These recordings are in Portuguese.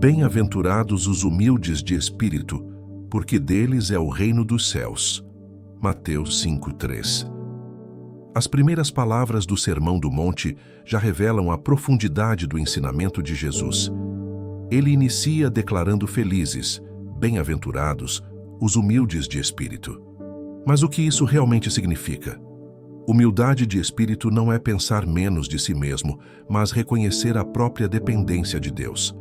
Bem-aventurados os humildes de espírito, porque deles é o reino dos céus. Mateus 5:3. As primeiras palavras do Sermão do Monte já revelam a profundidade do ensinamento de Jesus. Ele inicia declarando felizes, bem-aventurados, os humildes de espírito. Mas o que isso realmente significa? Humildade de espírito não é pensar menos de si mesmo, mas reconhecer a própria dependência de Deus.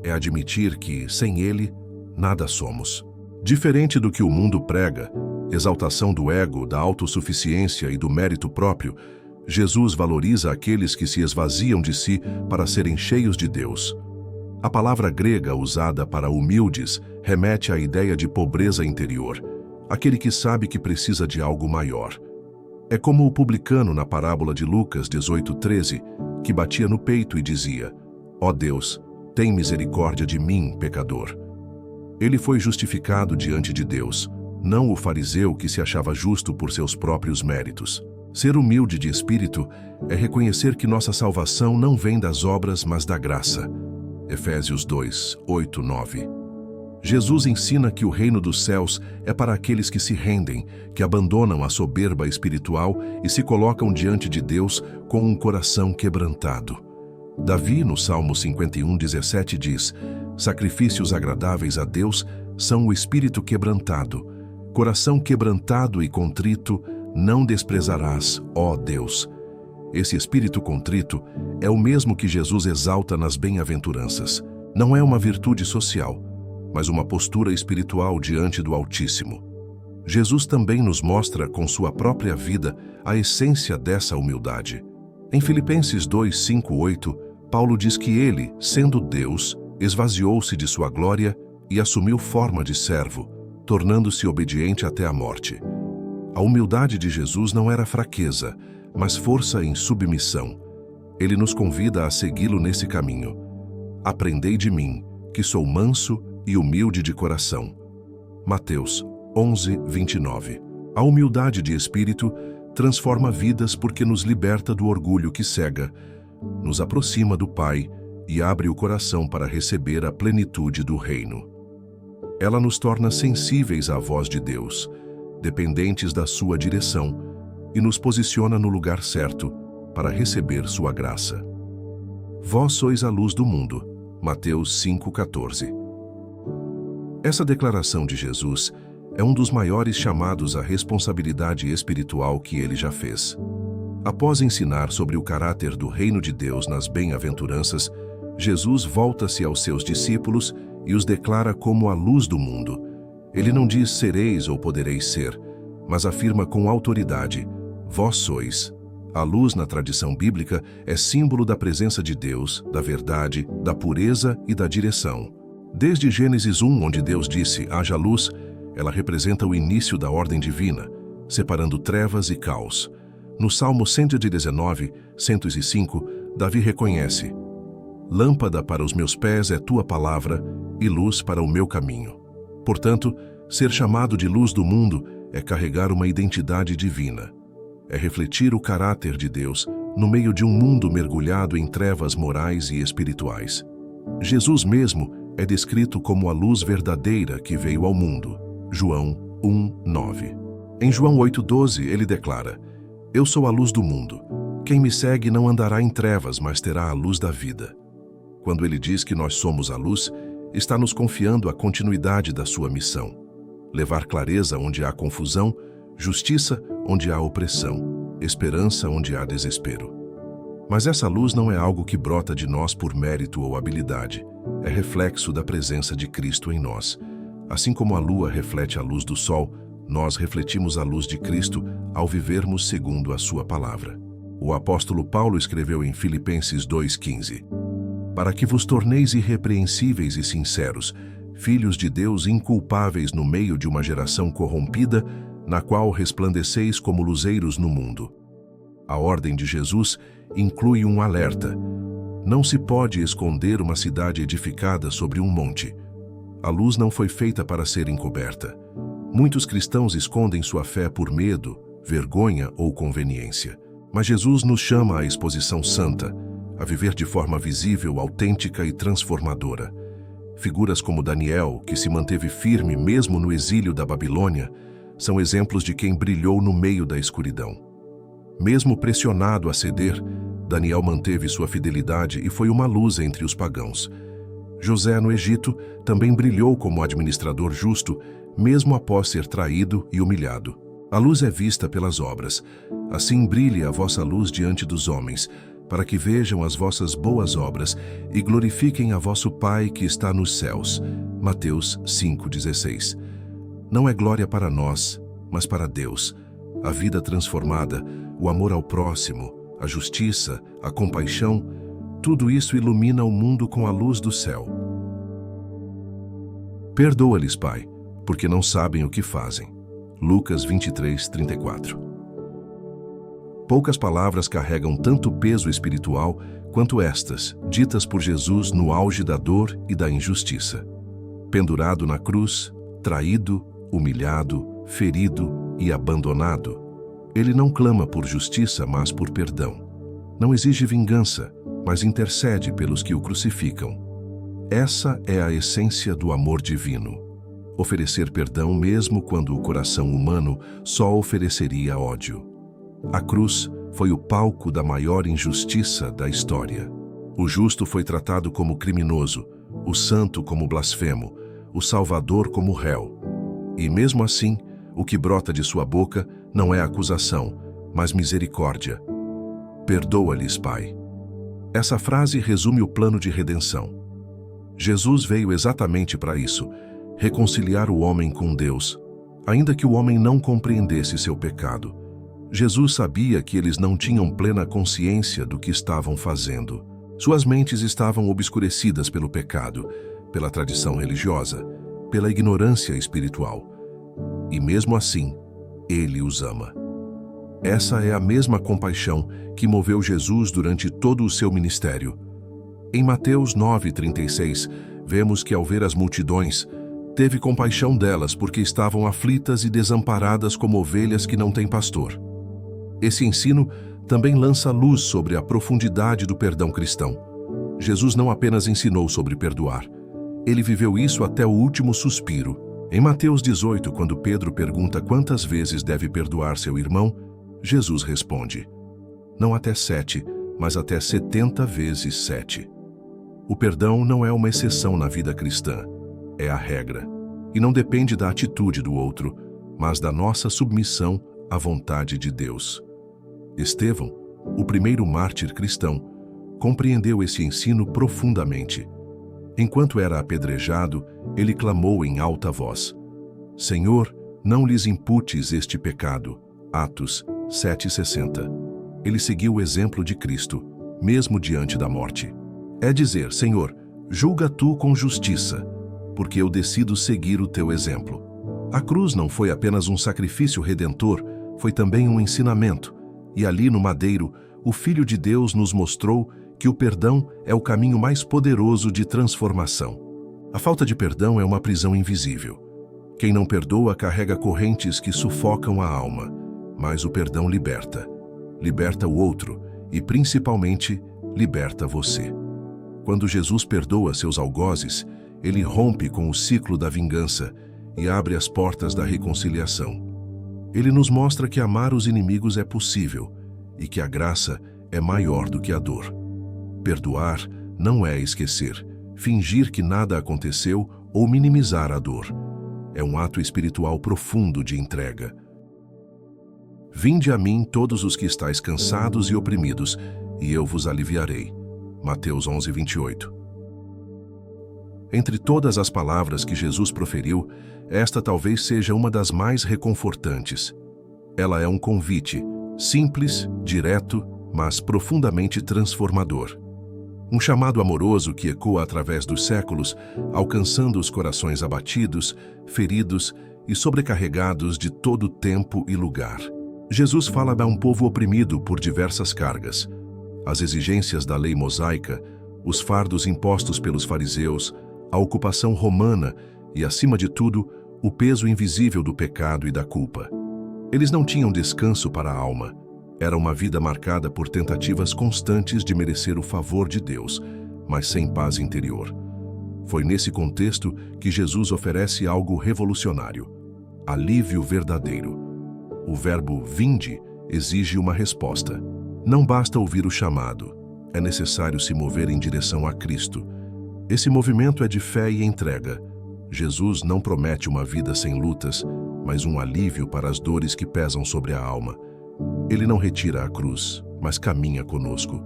É admitir que, sem Ele, nada somos. Diferente do que o mundo prega, exaltação do ego, da autossuficiência e do mérito próprio, Jesus valoriza aqueles que se esvaziam de si para serem cheios de Deus. A palavra grega usada para humildes remete à ideia de pobreza interior, aquele que sabe que precisa de algo maior. É como o publicano na parábola de Lucas 18:13, que batia no peito e dizia: "Ó Deus, tem misericórdia de mim, pecador." Ele foi justificado diante de Deus, não o fariseu que se achava justo por seus próprios méritos. Ser humilde de espírito é reconhecer que nossa salvação não vem das obras, mas da graça. Efésios 2:8-9. Jesus ensina que o reino dos céus é para aqueles que se rendem, que abandonam a soberba espiritual e se colocam diante de Deus com um coração quebrantado. Davi, no Salmo 51:17, diz: "Sacrifícios agradáveis a Deus são o espírito quebrantado. Coração quebrantado e contrito não desprezarás, ó Deus." Esse espírito contrito é o mesmo que Jesus exalta nas bem-aventuranças. Não é uma virtude social, mas uma postura espiritual diante do Altíssimo. Jesus também nos mostra com sua própria vida a essência dessa humildade. Em Filipenses 2:5-8, Paulo diz que ele, sendo Deus, esvaziou-se de sua glória e assumiu forma de servo, tornando-se obediente até a morte. A humildade de Jesus não era fraqueza, mas força em submissão. Ele nos convida a segui-lo nesse caminho. "Aprendei de mim, que sou manso e humilde de coração." Mateus 11:29. A humildade de espírito transforma vidas porque nos liberta do orgulho que cega, nos aproxima do Pai e abre o coração para receber a plenitude do reino. Ela nos torna sensíveis à voz de Deus, dependentes da sua direção, e nos posiciona no lugar certo para receber sua graça. Vós sois a luz do mundo. Mateus 5:14. Essa declaração de Jesus é um dos maiores chamados à responsabilidade espiritual que ele já fez. Após ensinar sobre o caráter do reino de Deus nas bem-aventuranças, Jesus volta-se aos seus discípulos e os declara como a luz do mundo. Ele não diz sereis ou podereis ser, mas afirma com autoridade: vós sois. A luz, na tradição bíblica, é símbolo da presença de Deus, da verdade, da pureza e da direção. Desde Gênesis 1, onde Deus disse, haja luz, ela representa o início da ordem divina, separando trevas e caos. No Salmo 119, 105, Davi reconhece: lâmpada para os meus pés é tua palavra e luz para o meu caminho. Portanto, ser chamado de luz do mundo é carregar uma identidade divina. É refletir o caráter de Deus no meio de um mundo mergulhado em trevas morais e espirituais. Jesus mesmo é descrito como a luz verdadeira que veio ao mundo. João 1:9. Em João 8:12, ele declara: eu sou a luz do mundo. Quem me segue não andará em trevas, mas terá a luz da vida. Quando ele diz que nós somos a luz, está nos confiando a continuidade da sua missão. Levar clareza onde há confusão, justiça onde há opressão, esperança onde há desespero. Mas essa luz não é algo que brota de nós por mérito ou habilidade. É reflexo da presença de Cristo em nós. Assim como a lua reflete a luz do sol, nós refletimos a luz de Cristo ao vivermos segundo a sua palavra. O apóstolo Paulo escreveu em Filipenses 2:15: para que vos torneis irrepreensíveis e sinceros, filhos de Deus inculpáveis no meio de uma geração corrompida, na qual resplandeceis como luzeiros no mundo. A ordem de Jesus inclui um alerta. Não se pode esconder uma cidade edificada sobre um monte. A luz não foi feita para ser encoberta. Muitos cristãos escondem sua fé por medo, vergonha ou conveniência. Mas Jesus nos chama à exposição santa, a viver de forma visível, autêntica e transformadora. Figuras como Daniel, que se manteve firme mesmo no exílio da Babilônia, são exemplos de quem brilhou no meio da escuridão. Mesmo pressionado a ceder, Daniel manteve sua fidelidade e foi uma luz entre os pagãos. José, no Egito, também brilhou como administrador justo, mesmo após ser traído e humilhado. A luz é vista pelas obras. Assim brilhe a vossa luz diante dos homens, para que vejam as vossas boas obras e glorifiquem a vosso Pai que está nos céus. Mateus 5,16. Não é glória para nós, mas para Deus. A vida transformada, o amor ao próximo, a justiça, a compaixão, tudo isso ilumina o mundo com a luz do céu. Perdoa-lhes, Pai, porque não sabem o que fazem. Lucas 23:34. Poucas palavras carregam tanto peso espiritual quanto estas, ditas por Jesus no auge da dor e da injustiça. Pendurado na cruz, traído, humilhado, ferido e abandonado, ele não clama por justiça, mas por perdão. Não exige vingança, mas intercede pelos que o crucificam. Essa é a essência do amor divino. Oferecer perdão mesmo quando o coração humano só ofereceria ódio. A cruz foi o palco da maior injustiça da história. O justo foi tratado como criminoso, o santo como blasfemo, o salvador como réu. E mesmo assim, o que brota de sua boca não é acusação, mas misericórdia. Perdoa-lhes, Pai. Essa frase resume o plano de redenção. Jesus veio exatamente para isso, reconciliar o homem com Deus, ainda que o homem não compreendesse seu pecado. Jesus sabia que eles não tinham plena consciência do que estavam fazendo. Suas mentes estavam obscurecidas pelo pecado, pela tradição religiosa, pela ignorância espiritual. E mesmo assim, Ele os ama. Essa é a mesma compaixão que moveu Jesus durante todo o seu ministério. Em Mateus 9:36, vemos que ao ver as multidões, teve compaixão delas porque estavam aflitas e desamparadas como ovelhas que não têm pastor. Esse ensino também lança luz sobre a profundidade do perdão cristão. Jesus não apenas ensinou sobre perdoar, ele viveu isso até o último suspiro. Em Mateus 18, quando Pedro pergunta quantas vezes deve perdoar seu irmão, Jesus responde: não até 7, mas até 70 vezes 7. O perdão não é uma exceção na vida cristã, é a regra. E não depende da atitude do outro, mas da nossa submissão à vontade de Deus. Estevão, o primeiro mártir cristão, compreendeu esse ensino profundamente. Enquanto era apedrejado, ele clamou em alta voz: Senhor, não lhes imputes este pecado. Atos 7:60. Ele seguiu o exemplo de Cristo, mesmo diante da morte. É dizer: Senhor, julga tu com justiça, porque eu decido seguir o teu exemplo. A cruz não foi apenas um sacrifício redentor, foi também um ensinamento. E ali no madeiro, o Filho de Deus nos mostrou que o perdão é o caminho mais poderoso de transformação. A falta de perdão é uma prisão invisível. Quem não perdoa carrega correntes que sufocam a alma, mas o perdão liberta. Liberta o outro e, principalmente, liberta você. Quando Jesus perdoa seus algozes, ele rompe com o ciclo da vingança e abre as portas da reconciliação. Ele nos mostra que amar os inimigos é possível e que a graça é maior do que a dor. Perdoar não é esquecer, fingir que nada aconteceu ou minimizar a dor. É um ato espiritual profundo de entrega. Vinde a mim todos os que estáis cansados e oprimidos, e eu vos aliviarei. Mateus 11:28. Entre todas as palavras que Jesus proferiu, esta talvez seja uma das mais reconfortantes. Ela é um convite, simples, direto, mas profundamente transformador. Um chamado amoroso que ecoa através dos séculos, alcançando os corações abatidos, feridos e sobrecarregados de todo tempo e lugar. Jesus fala a um povo oprimido por diversas cargas. As exigências da lei mosaica, os fardos impostos pelos fariseus, a ocupação romana e, acima de tudo, o peso invisível do pecado e da culpa. Eles não tinham descanso para a alma. Era uma vida marcada por tentativas constantes de merecer o favor de Deus, mas sem paz interior. Foi nesse contexto que Jesus oferece algo revolucionário: alívio verdadeiro. O verbo vinde exige uma resposta. Não basta ouvir o chamado, é necessário se mover em direção a Cristo. Esse movimento é de fé e entrega. Jesus não promete uma vida sem lutas, mas um alívio para as dores que pesam sobre a alma. Ele não retira a cruz, mas caminha conosco.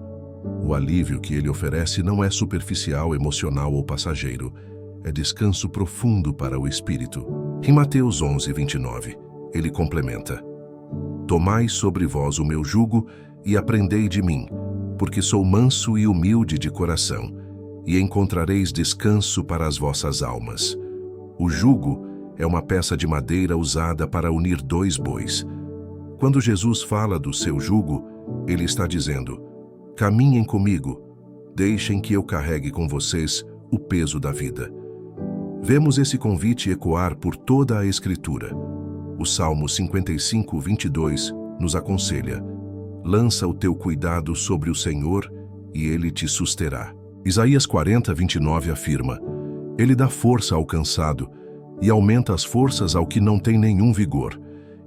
O alívio que ele oferece não é superficial, emocional ou passageiro. É descanso profundo para o espírito. Em Mateus 11:29, ele complementa: Tomai sobre vós o meu jugo e aprendei de mim, porque sou manso e humilde de coração, e encontrareis descanso para as vossas almas. O jugo é uma peça de madeira usada para unir dois bois. Quando Jesus fala do seu jugo, ele está dizendo: caminhem comigo, deixem que eu carregue com vocês o peso da vida. Vemos esse convite ecoar por toda a Escritura. O Salmo 55:22 nos aconselha: lança o teu cuidado sobre o Senhor e ele te susterá. Isaías 40:29 afirma: ele dá força ao cansado e aumenta as forças ao que não tem nenhum vigor.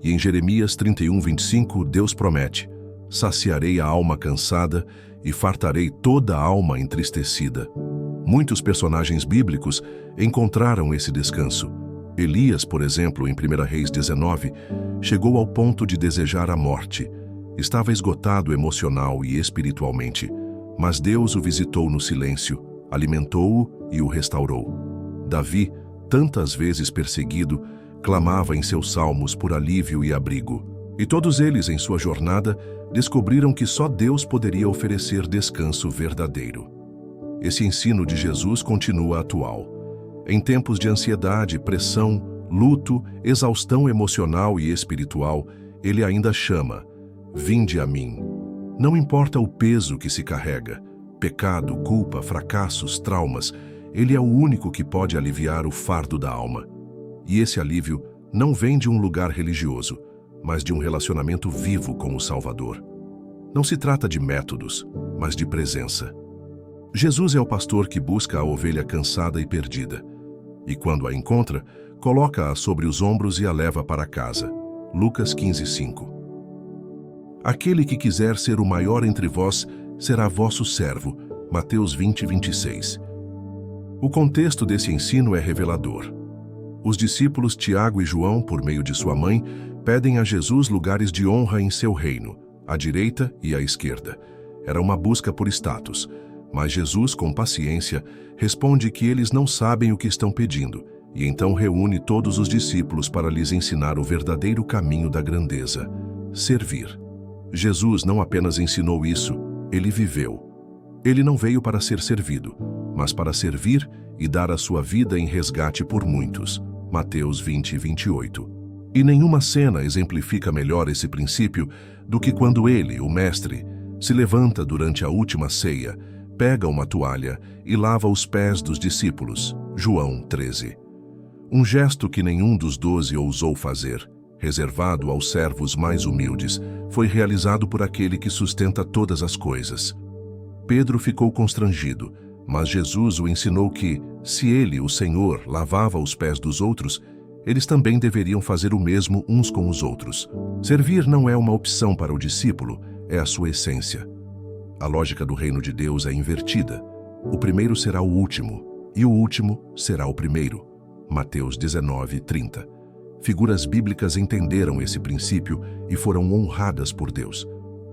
E em Jeremias 31:25, Deus promete: saciarei a alma cansada e fartarei toda a alma entristecida. Muitos personagens bíblicos encontraram esse descanso. Elias, por exemplo, em 1 Reis 19, chegou ao ponto de desejar a morte. Estava esgotado emocional e espiritualmente, mas Deus o visitou no silêncio, alimentou-o e o restaurou. Davi, tantas vezes perseguido, clamava em seus salmos por alívio e abrigo. E todos eles, em sua jornada, descobriram que só Deus poderia oferecer descanso verdadeiro. Esse ensino de Jesus continua atual. Em tempos de ansiedade, pressão, luto, exaustão emocional e espiritual, ele ainda chama: vinde a mim. Não importa o peso que se carrega, pecado, culpa, fracassos, traumas, ele é o único que pode aliviar o fardo da alma. E esse alívio não vem de um lugar religioso, mas de um relacionamento vivo com o Salvador. Não se trata de métodos, mas de presença. Jesus é o pastor que busca a ovelha cansada e perdida. E quando a encontra, coloca-a sobre os ombros e a leva para casa. Lucas 15:5. Aquele que quiser ser o maior entre vós será vosso servo. Mateus 20:26. O contexto desse ensino é revelador. Os discípulos Tiago e João, por meio de sua mãe, pedem a Jesus lugares de honra em seu reino, à direita e à esquerda. Era uma busca por status, mas Jesus, com paciência, responde que eles não sabem o que estão pedindo, e então reúne todos os discípulos para lhes ensinar o verdadeiro caminho da grandeza: servir. Jesus não apenas ensinou isso, ele viveu. Ele não veio para ser servido, mas para servir e dar a sua vida em resgate por muitos. Mateus 20:28. E nenhuma cena exemplifica melhor esse princípio do que quando ele, o mestre, se levanta durante a última ceia, pega uma toalha e lava os pés dos discípulos. João 13. Um gesto que nenhum dos 12 ousou fazer, reservado aos servos mais humildes, foi realizado por aquele que sustenta todas as coisas. Pedro ficou constrangido, mas Jesus o ensinou que, se ele, o Senhor, lavava os pés dos outros, eles também deveriam fazer o mesmo uns com os outros. Servir não é uma opção para o discípulo, é a sua essência. A lógica do reino de Deus é invertida. O primeiro será o último, e o último será o primeiro. Mateus 19:30. Figuras bíblicas entenderam esse princípio e foram honradas por Deus.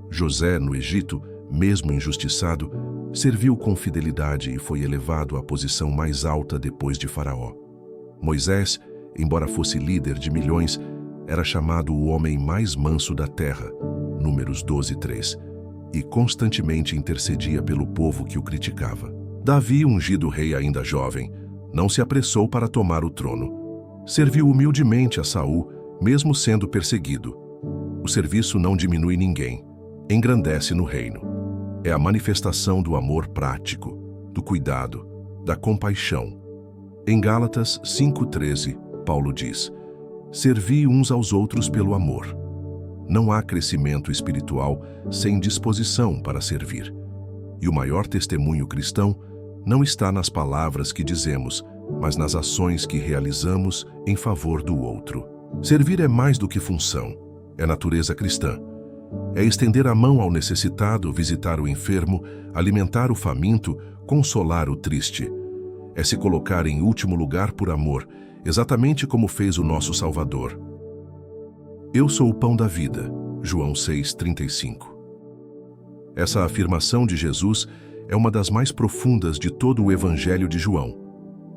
José, no Egito, mesmo injustiçado, serviu com fidelidade e foi elevado à posição mais alta depois de Faraó. Moisés, embora fosse líder de milhões, era chamado o homem mais manso da terra, Números 12:3, e constantemente intercedia pelo povo que o criticava. Davi, ungido rei ainda jovem, não se apressou para tomar o trono. Serviu humildemente a Saul, mesmo sendo perseguido. O serviço não diminui ninguém, engrandece no reino. É a manifestação do amor prático, do cuidado, da compaixão. Em Gálatas 5:13, Paulo diz: servi uns aos outros pelo amor. Não há crescimento espiritual sem disposição para servir. E o maior testemunho cristão não está nas palavras que dizemos, mas nas ações que realizamos em favor do outro. Servir é mais do que função, é natureza cristã. É estender a mão ao necessitado, visitar o enfermo, alimentar o faminto, consolar o triste. É se colocar em último lugar por amor, exatamente como fez o nosso Salvador. Eu sou o pão da vida. João 6,35. Essa afirmação de Jesus é uma das mais profundas de todo o Evangelho de João.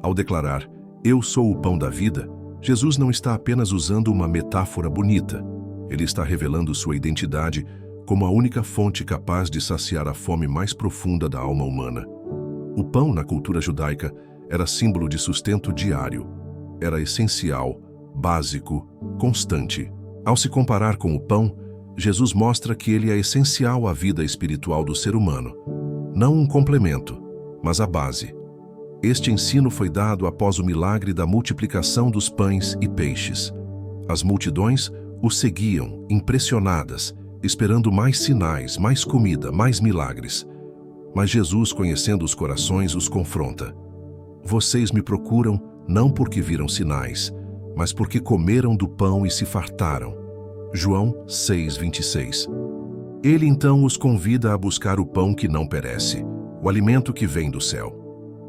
Ao declarar, eu sou o pão da vida, Jesus não está apenas usando uma metáfora bonita. Ele está revelando sua identidade como a única fonte capaz de saciar a fome mais profunda da alma humana. O pão, na cultura judaica, era símbolo de sustento diário. Era essencial, básico, constante. Ao se comparar com o pão, Jesus mostra que ele é essencial à vida espiritual do ser humano. Não um complemento, mas a base. Este ensino foi dado após o milagre da multiplicação dos pães e peixes. As multidões o seguiam, impressionadas, esperando mais sinais, mais comida, mais milagres. Mas Jesus, conhecendo os corações, os confronta. Vocês me procuram não porque viram sinais, mas porque comeram do pão e se fartaram. João 6,26. Ele então os convida a buscar o pão que não perece, o alimento que vem do céu.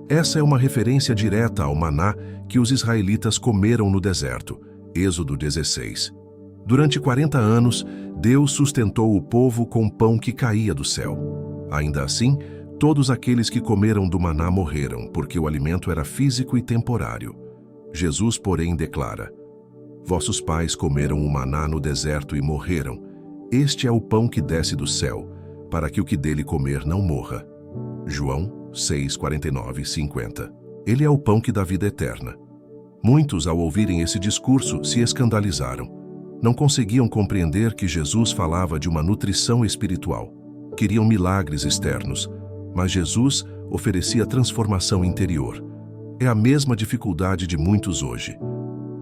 Essa é uma referência direta ao maná que os israelitas comeram no deserto, Êxodo 16. Durante 40 anos, Deus sustentou o povo com pão que caía do céu. Ainda assim, todos aqueles que comeram do maná morreram, porque o alimento era físico e temporário. Jesus, porém, declara: vossos pais comeram o maná no deserto e morreram. Este é o pão que desce do céu, para que o que dele comer não morra. João 6:49 e 50. Ele é o pão que dá vida eterna. Muitos, ao ouvirem esse discurso, se escandalizaram. Não conseguiam compreender que Jesus falava de uma nutrição espiritual. Queriam milagres externos, mas Jesus oferecia transformação interior. É a mesma dificuldade de muitos hoje.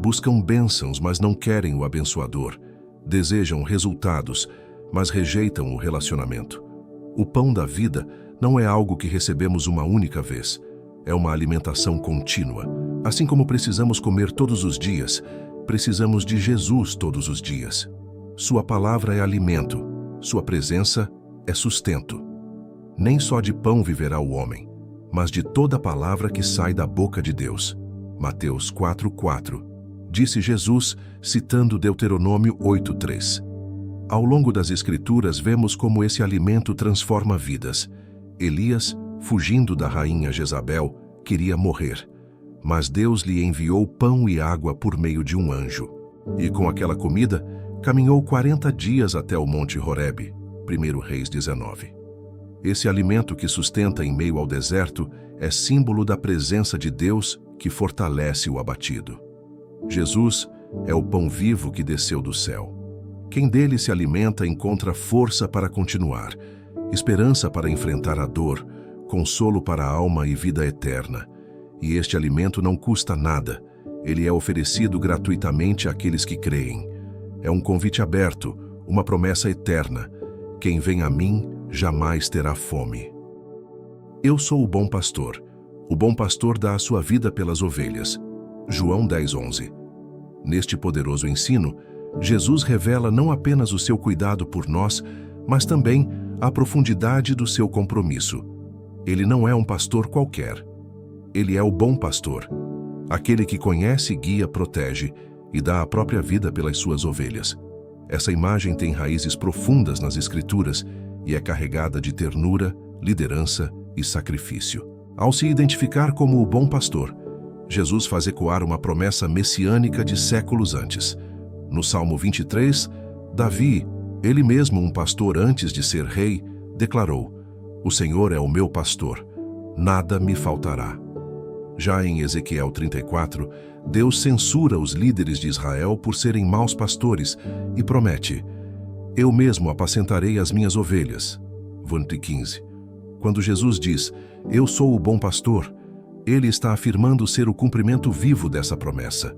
Buscam bênçãos, mas não querem o abençoador. Desejam resultados, mas rejeitam o relacionamento. O pão da vida não é algo que recebemos uma única vez. É uma alimentação contínua. Assim como precisamos comer todos os dias, precisamos de Jesus todos os dias. Sua palavra é alimento, sua presença é sustento. Nem só de pão viverá o homem, mas de toda palavra que sai da boca de Deus. Mateus 4:4. Disse Jesus, citando Deuteronômio 8:3. Ao longo das Escrituras, vemos como esse alimento transforma vidas. Elias, fugindo da rainha Jezabel, queria morrer, mas Deus lhe enviou pão e água por meio de um anjo. E com aquela comida, caminhou 40 dias até o Monte Horebe. 1 Reis 19. Esse alimento que sustenta em meio ao deserto é símbolo da presença de Deus que fortalece o abatido. Jesus é o pão vivo que desceu do céu. Quem dele se alimenta encontra força para continuar, esperança para enfrentar a dor, consolo para a alma e vida eterna. E este alimento não custa nada. Ele é oferecido gratuitamente àqueles que creem. É um convite aberto, uma promessa eterna. Quem vem a mim jamais terá fome. Eu sou o bom pastor. O bom pastor dá a sua vida pelas ovelhas. João 10:11. Neste poderoso ensino, Jesus revela não apenas o seu cuidado por nós, mas também a profundidade do seu compromisso. Ele não é um pastor qualquer. Ele é o bom pastor, aquele que conhece, guia, protege e dá a própria vida pelas suas ovelhas. Essa imagem tem raízes profundas nas Escrituras e é carregada de ternura, liderança e sacrifício. Ao se identificar como o bom pastor, Jesus faz ecoar uma promessa messiânica de séculos antes. No Salmo 23, Davi, ele mesmo um pastor antes de ser rei, declarou: o Senhor é o meu pastor, nada me faltará. Já em Ezequiel 34, Deus censura os líderes de Israel por serem maus pastores e promete: eu mesmo apacentarei as minhas ovelhas. 15. Quando Jesus diz: eu sou o bom pastor, ele está afirmando ser o cumprimento vivo dessa promessa.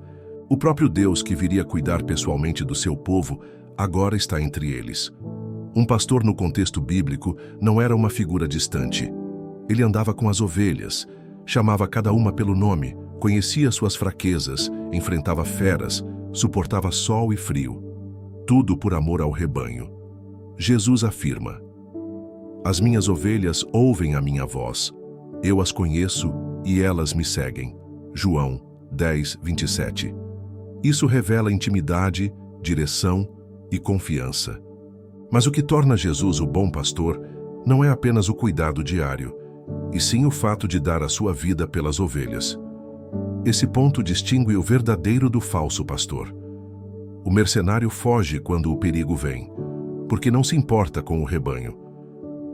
O próprio Deus, que viria cuidar pessoalmente do seu povo, agora está entre eles. Um pastor no contexto bíblico não era uma figura distante. Ele andava com as ovelhas, chamava cada uma pelo nome, conhecia suas fraquezas, enfrentava feras, suportava sol e frio. Tudo por amor ao rebanho. Jesus afirma: as minhas ovelhas ouvem a minha voz. Eu as conheço e elas me seguem. João 10, 27. Isso revela intimidade, direção e confiança. Mas o que torna Jesus o bom pastor não é apenas o cuidado diário, e sim o fato de dar a sua vida pelas ovelhas. Esse ponto distingue o verdadeiro do falso pastor. O mercenário foge quando o perigo vem, porque não se importa com o rebanho.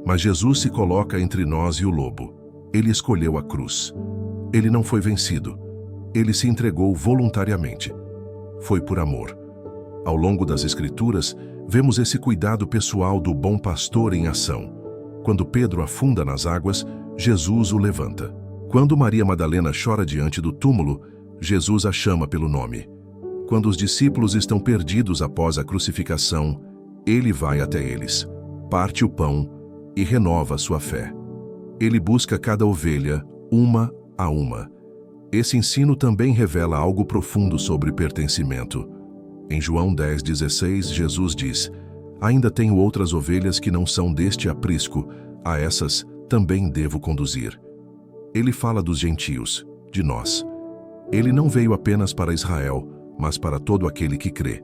Mas Jesus se coloca entre nós e o lobo. Ele escolheu a cruz. Ele não foi vencido. Ele se entregou voluntariamente. Foi por amor. Ao longo das Escrituras, vemos esse cuidado pessoal do bom pastor em ação. Quando Pedro afunda nas águas, Jesus o levanta. Quando Maria Madalena chora diante do túmulo, Jesus a chama pelo nome. Quando os discípulos estão perdidos após a crucificação, ele vai até eles, parte o pão e renova sua fé. Ele busca cada ovelha, uma a uma. Esse ensino também revela algo profundo sobre pertencimento. Em João 10,16, Jesus diz: ainda tenho outras ovelhas que não são deste aprisco, a essas também devo conduzir. Ele fala dos gentios, de nós. Ele não veio apenas para Israel, mas para todo aquele que crê.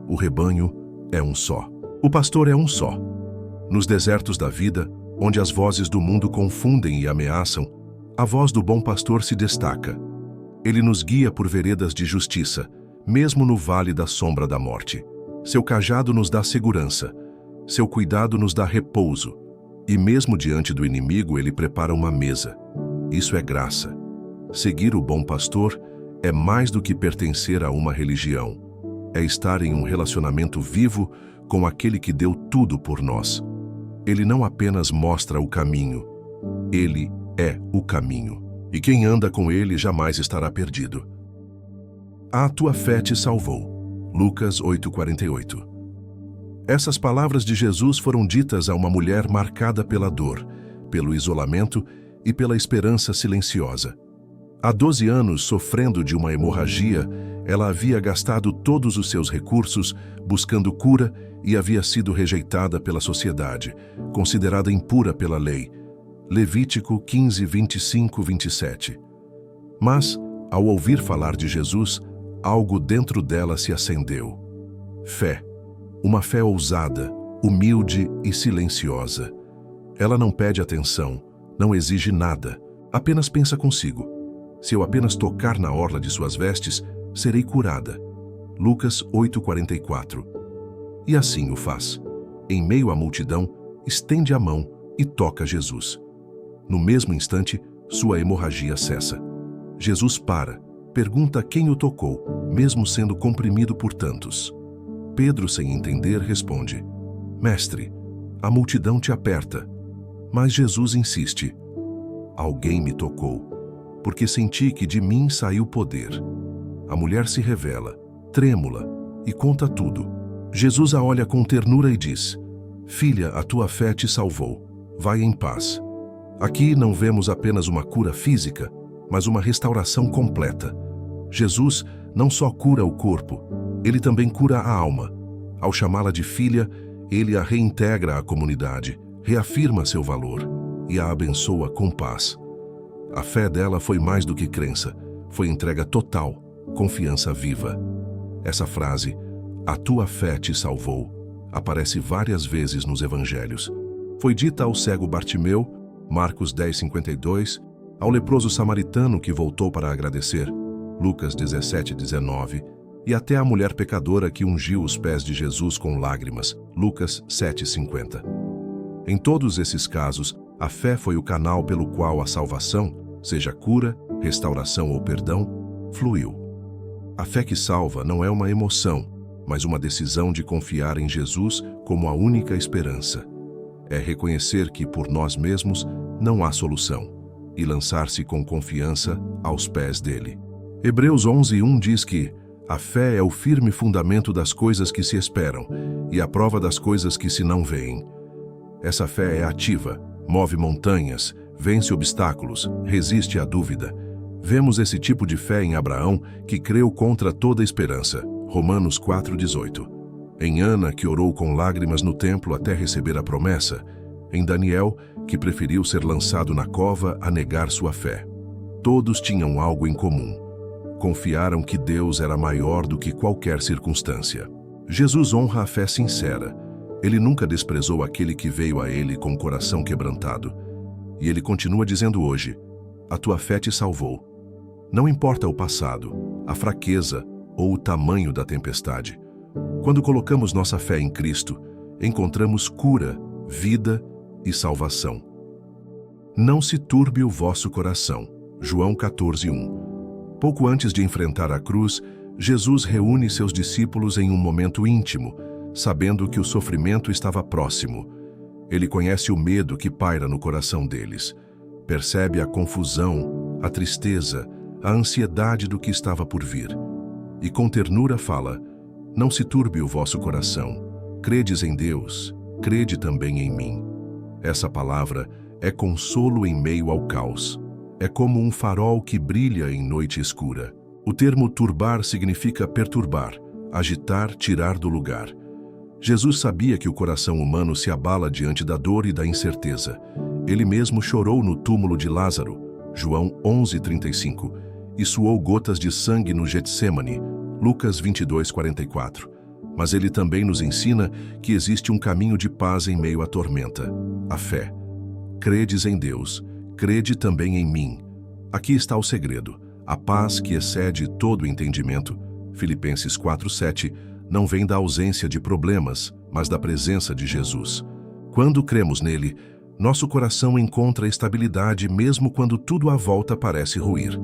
O rebanho é um só. O pastor é um só. Nos desertos da vida, onde as vozes do mundo confundem e ameaçam, a voz do bom pastor se destaca. Ele nos guia por veredas de justiça, mesmo no vale da sombra da morte. Seu cajado nos dá segurança, seu cuidado nos dá repouso, e mesmo diante do inimigo ele prepara uma mesa. Isso é graça. Seguir o bom pastor é mais do que pertencer a uma religião. É estar em um relacionamento vivo com aquele que deu tudo por nós. Ele não apenas mostra o caminho, ele é o caminho. E quem anda com ele jamais estará perdido. A tua fé te salvou. Lucas 8,48. Essas palavras de Jesus foram ditas a uma mulher marcada pela dor, pelo isolamento e pela esperança silenciosa. Há 12 anos, sofrendo de uma hemorragia, ela havia gastado todos os seus recursos buscando cura e havia sido rejeitada pela sociedade, considerada impura pela lei. Levítico 15, 25, 27. Mas, ao ouvir falar de Jesus, algo dentro dela se acendeu. Fé. Uma fé ousada, humilde e silenciosa. Ela não pede atenção, não exige nada, apenas pensa consigo: se eu apenas tocar na orla de suas vestes, serei curada. Lucas 8,44. E assim o faz. Em meio à multidão, estende a mão e toca Jesus. No mesmo instante, sua hemorragia cessa. Jesus para, pergunta quem o tocou, mesmo sendo comprimido por tantos. Pedro, sem entender, responde: Mestre, a multidão te aperta. Mas Jesus insiste: alguém me tocou, porque senti que de mim saiu poder. A mulher se revela, trêmula, e conta tudo. Jesus a olha com ternura e diz: Filha, a tua fé te salvou. Vai em paz. Aqui não vemos apenas uma cura física, mas uma restauração completa. Jesus não só cura o corpo, ele também cura a alma. Ao chamá-la de filha, ele a reintegra à comunidade, reafirma seu valor e a abençoa com paz. A fé dela foi mais do que crença, foi entrega total, confiança viva. Essa frase, a tua fé te salvou, aparece várias vezes nos evangelhos. Foi dita ao cego Bartimeu, Marcos 10:52, ao leproso samaritano que voltou para agradecer, Lucas 17:19, e até à mulher pecadora que ungiu os pés de Jesus com lágrimas, Lucas 7:50. Em todos esses casos, a fé foi o canal pelo qual a salvação, seja cura, restauração ou perdão, fluiu. A fé que salva não é uma emoção, mas uma decisão de confiar em Jesus como a única esperança. É reconhecer que por nós mesmos não há solução e lançar-se com confiança aos pés dele. Hebreus 11:1 diz que a fé é o firme fundamento das coisas que se esperam e a prova das coisas que se não veem. Essa fé é ativa, move montanhas, vence obstáculos, resiste à dúvida. Vemos esse tipo de fé em Abraão, que creu contra toda esperança. Romanos 4,18. Em Ana, que orou com lágrimas no templo até receber a promessa. Em Daniel, que preferiu ser lançado na cova a negar sua fé. Todos tinham algo em comum. Confiaram que Deus era maior do que qualquer circunstância. Jesus honra a fé sincera. Ele nunca desprezou aquele que veio a ele com o coração quebrantado. E ele continua dizendo hoje: a tua fé te salvou. Não importa o passado, a fraqueza ou o tamanho da tempestade. Quando colocamos nossa fé em Cristo, encontramos cura, vida e salvação. Não se turbe o vosso coração. João 14:1. Pouco antes de enfrentar a cruz, Jesus reúne seus discípulos em um momento íntimo, sabendo que o sofrimento estava próximo. Ele conhece o medo que paira no coração deles. Percebe a confusão, a tristeza, a ansiedade do que estava por vir. E com ternura fala: não se turbe o vosso coração. Credes em Deus, crede também em mim. Essa palavra é consolo em meio ao caos. É como um farol que brilha em noite escura. O termo turbar significa perturbar, agitar, tirar do lugar. Jesus sabia que o coração humano se abala diante da dor e da incerteza. Ele mesmo chorou no túmulo de Lázaro, João 11:35, e suou gotas de sangue no Getsêmani, Lucas 22:44. Mas ele também nos ensina que existe um caminho de paz em meio à tormenta: a fé. Credes em Deus, crede também em mim. Aqui está o segredo. A paz que excede todo o entendimento, Filipenses 4:7, não vem da ausência de problemas, mas da presença de Jesus. Quando cremos nele, nosso coração encontra estabilidade mesmo quando tudo à volta parece ruir.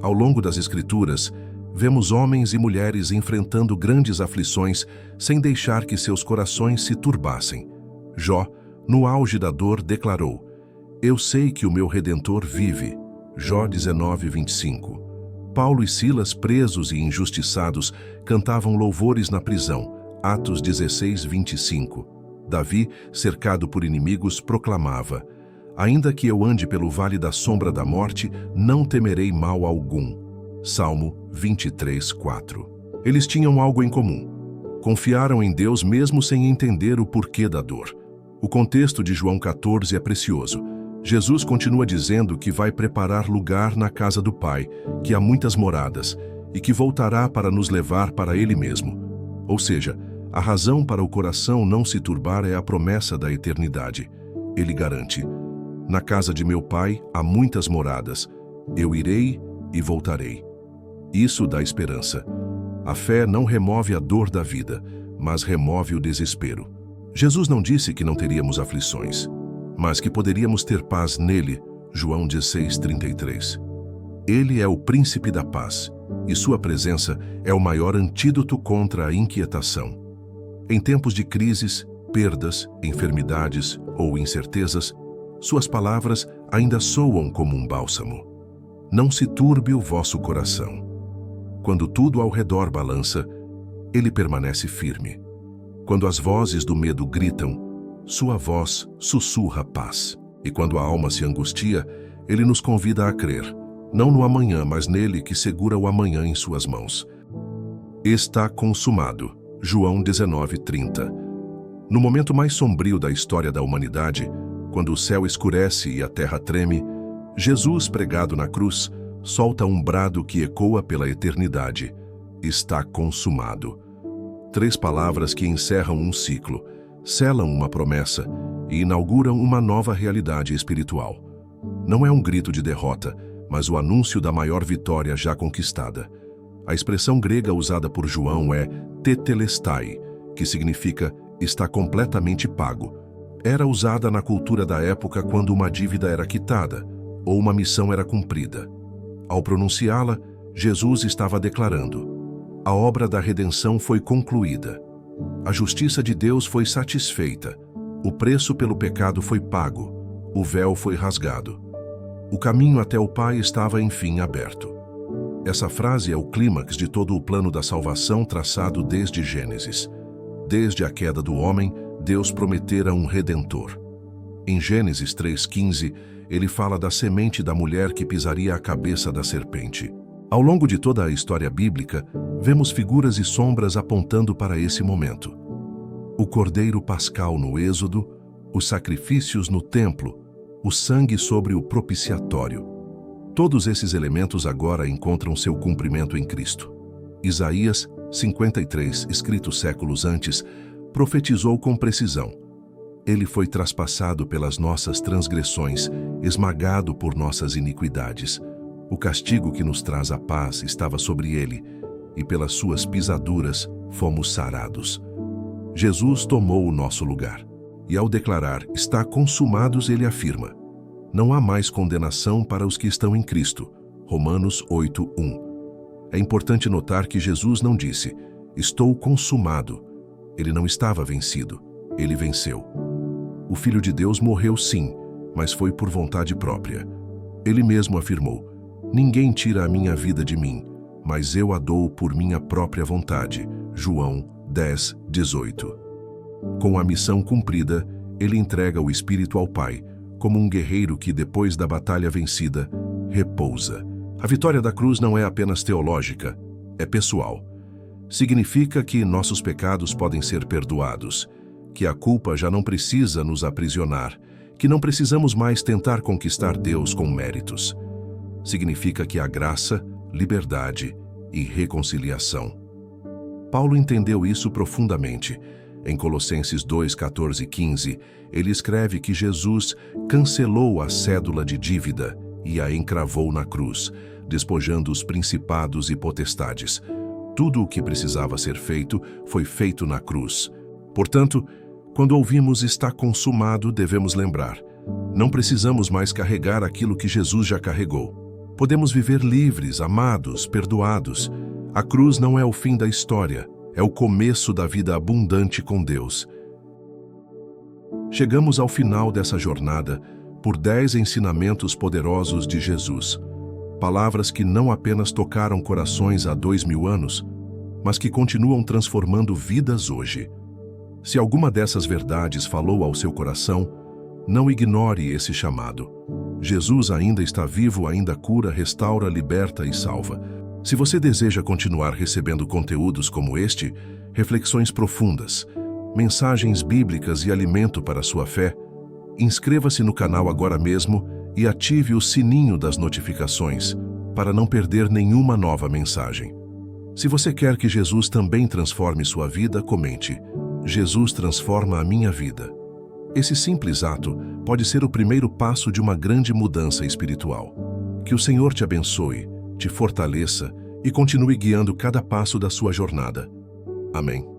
Ao longo das Escrituras, vemos homens e mulheres enfrentando grandes aflições sem deixar que seus corações se turbassem. Jó, no auge da dor, declarou: eu sei que o meu Redentor vive. Jó 19:25. Paulo e Silas, presos e injustiçados, cantavam louvores na prisão. Atos 16:25. Davi, cercado por inimigos, proclamava: ainda que eu ande pelo vale da sombra da morte, não temerei mal algum. Salmo 23:4. Eles tinham algo em comum. Confiaram em Deus mesmo sem entender o porquê da dor. O contexto de João 14 é precioso. Jesus continua dizendo que vai preparar lugar na casa do Pai, que há muitas moradas, e que voltará para nos levar para Ele mesmo. Ou seja, a razão para o coração não se turbar é a promessa da eternidade. Ele garante: na casa de meu Pai há muitas moradas. Eu irei e voltarei. Isso dá esperança. A fé não remove a dor da vida, mas remove o desespero. Jesus não disse que não teríamos aflições, mas que poderíamos ter paz nele, João 16:33. Ele é o príncipe da paz, e sua presença é o maior antídoto contra a inquietação. Em tempos de crises, perdas, enfermidades ou incertezas, suas palavras ainda soam como um bálsamo. Não se turbe o vosso coração. Quando tudo ao redor balança, ele permanece firme. Quando as vozes do medo gritam, sua voz sussurra paz. E quando a alma se angustia, ele nos convida a crer, não no amanhã, mas nele que segura o amanhã em suas mãos. Está consumado. João 19:30. No momento mais sombrio da história da humanidade, quando o céu escurece e a terra treme, Jesus, pregado na cruz, solta um brado que ecoa pela eternidade: está consumado. 3 palavras que encerram um ciclo, selam uma promessa e inauguram uma nova realidade espiritual. Não é um grito de derrota, mas o anúncio da maior vitória já conquistada. A expressão grega usada por João é tetelestai, que significa está completamente pago. Era usada na cultura da época quando uma dívida era quitada ou uma missão era cumprida. Ao pronunciá-la, Jesus estava declarando: a obra da redenção foi concluída. A justiça de Deus foi satisfeita. O preço pelo pecado foi pago. O véu foi rasgado. O caminho até o Pai estava enfim aberto. Essa frase é o clímax de todo o plano da salvação traçado desde Gênesis. Desde a queda do homem, Deus prometera um Redentor. Em Gênesis 3,15, ele fala da semente da mulher que pisaria a cabeça da serpente. Ao longo de toda a história bíblica, vemos figuras e sombras apontando para esse momento. O cordeiro pascal no Êxodo, os sacrifícios no templo, o sangue sobre o propiciatório. Todos esses elementos agora encontram seu cumprimento em Cristo. Isaías 53, escrito séculos antes, profetizou com precisão. Ele foi traspassado pelas nossas transgressões, esmagado por nossas iniquidades. O castigo que nos traz a paz estava sobre ele, e pelas suas pisaduras fomos sarados. Jesus tomou o nosso lugar, e ao declarar, está consumados, ele afirma, não há mais condenação para os que estão em Cristo. Romanos 8:1. É importante notar que Jesus não disse, estou consumado. Ele não estava vencido, ele venceu. O Filho de Deus morreu sim, mas foi por vontade própria. Ele mesmo afirmou, ninguém tira a minha vida de mim, mas eu a dou por minha própria vontade. João 10:18. Com a missão cumprida, ele entrega o Espírito ao Pai, como um guerreiro que, depois da batalha vencida, repousa. A vitória da cruz não é apenas teológica, é pessoal. Significa que nossos pecados podem ser perdoados, que a culpa já não precisa nos aprisionar, que não precisamos mais tentar conquistar Deus com méritos. Significa que há graça, liberdade e reconciliação. Paulo entendeu isso profundamente. Em Colossenses 2:14 e 15, ele escreve que Jesus cancelou a cédula de dívida e a encravou na cruz, despojando os principados e potestades. Tudo o que precisava ser feito foi feito na cruz. Portanto, quando ouvimos está consumado, devemos lembrar, não precisamos mais carregar aquilo que Jesus já carregou. Podemos viver livres, amados, perdoados. A cruz não é o fim da história, é o começo da vida abundante com Deus. Chegamos ao final dessa jornada por 10 ensinamentos poderosos de Jesus. Palavras que não apenas tocaram corações há 2000 anos, mas que continuam transformando vidas hoje. Se alguma dessas verdades falou ao seu coração, não ignore esse chamado. Jesus ainda está vivo, ainda cura, restaura, liberta e salva. Se você deseja continuar recebendo conteúdos como este, reflexões profundas, mensagens bíblicas e alimento para a sua fé, inscreva-se no canal agora mesmo e ative o sininho das notificações para não perder nenhuma nova mensagem. Se você quer que Jesus também transforme sua vida, comente: Jesus transforma a minha vida. Esse simples ato pode ser o primeiro passo de uma grande mudança espiritual. Que o Senhor te abençoe, te fortaleça e continue guiando cada passo da sua jornada. Amém.